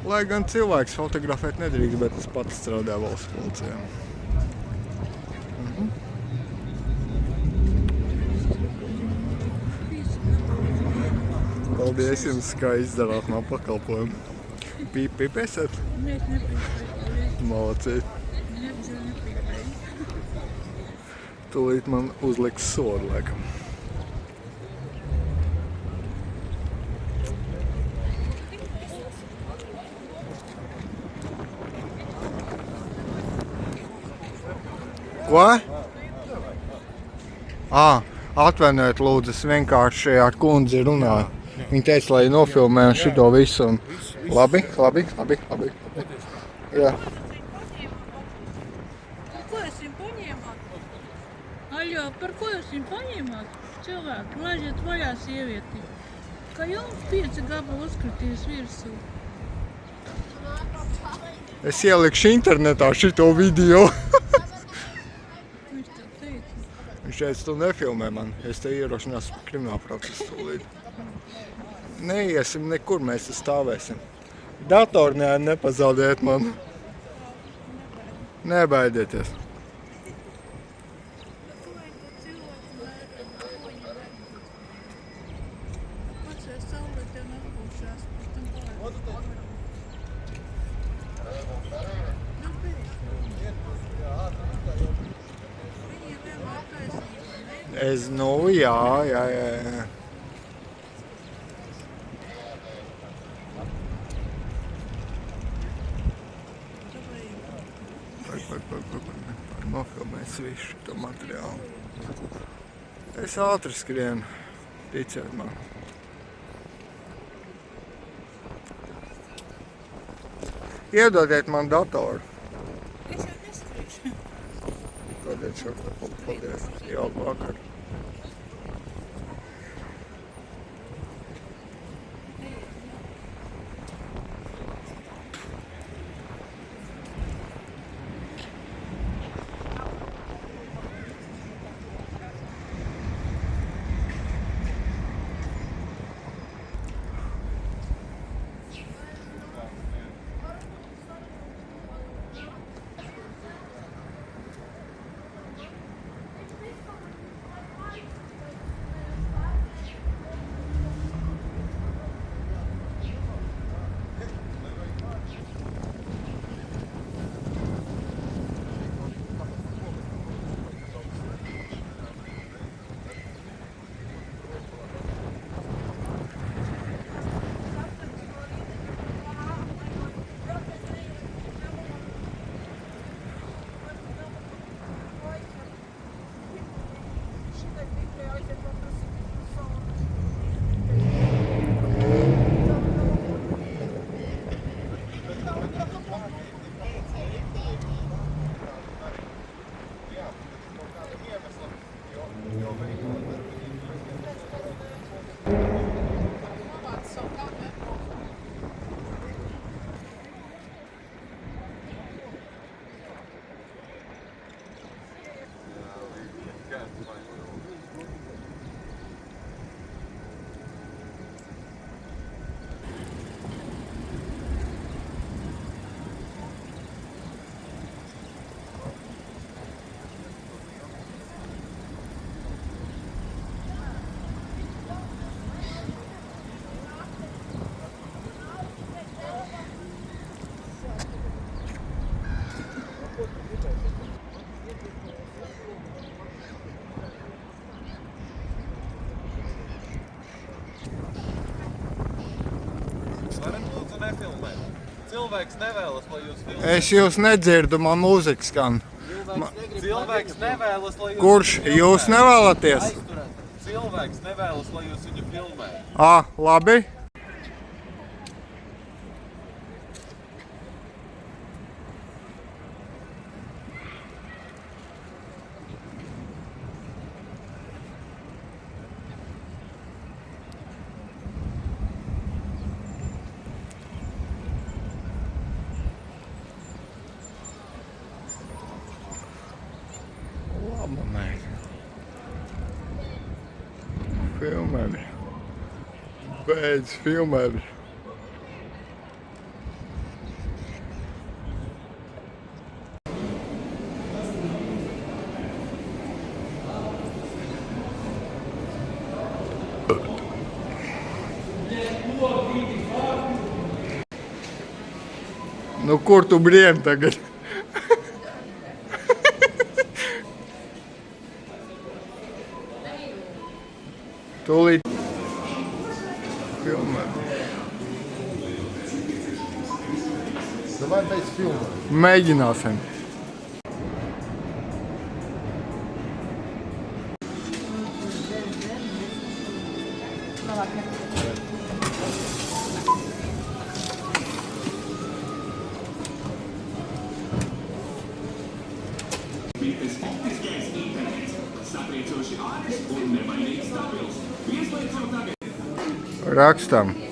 Lai gan cilvēks fotografēt nedrīkst, bet es pats strādāju valsts policijā. Paldies jums, kā izdarāt man pakalpojumu. Pīpēsiet? Nē, nepīpēju. Malacīt. Tūlīt man uzliks sodu, laikam. Ko? Atvainojiet, lūdzu, es vienkārši ar kundzi runāju. Viņa teica, lai nofilmē šito visu. Labi. Jā. Ko jūs viņu paņēmāt? Aļo, par ko jūs viņu paņēmāt? Cilvēki, laižiet vaļā sievieti. Ka jums 5 gabali uzkritīs virsū. Es ielikšu internetā šito video. Viņš tā teica. Viņš teica, tu nefilmē man, es te ierošinās kriminālu procesu tūlīt. Neiesim nekur, mēs te stāvēsim. Datoru nepazaudēt man. Nebaidieties. Jā. Nofilmēs visu šo materiālu. Es ātri skrienu, ticiet man. Iedodiet man datoru. Es jau neskrīšu. Dodiet šo, paldies. Jauku vakaru. Cilvēks nevēlas, lai jūs filmētu. Es jūs nedzirdu, man mūzika skan. Cilvēks nevēlas, lai jūs... Kurš? Jūs nevēlaties? Cilvēks nevēlas, lai jūs viņu filmētu. Labi. Filmēvi. Beidz filmēvi. Nu, kur tu brien tagad? Tūlīt. Filmē. Давай без filmu. Mēģināsim. Rakstam.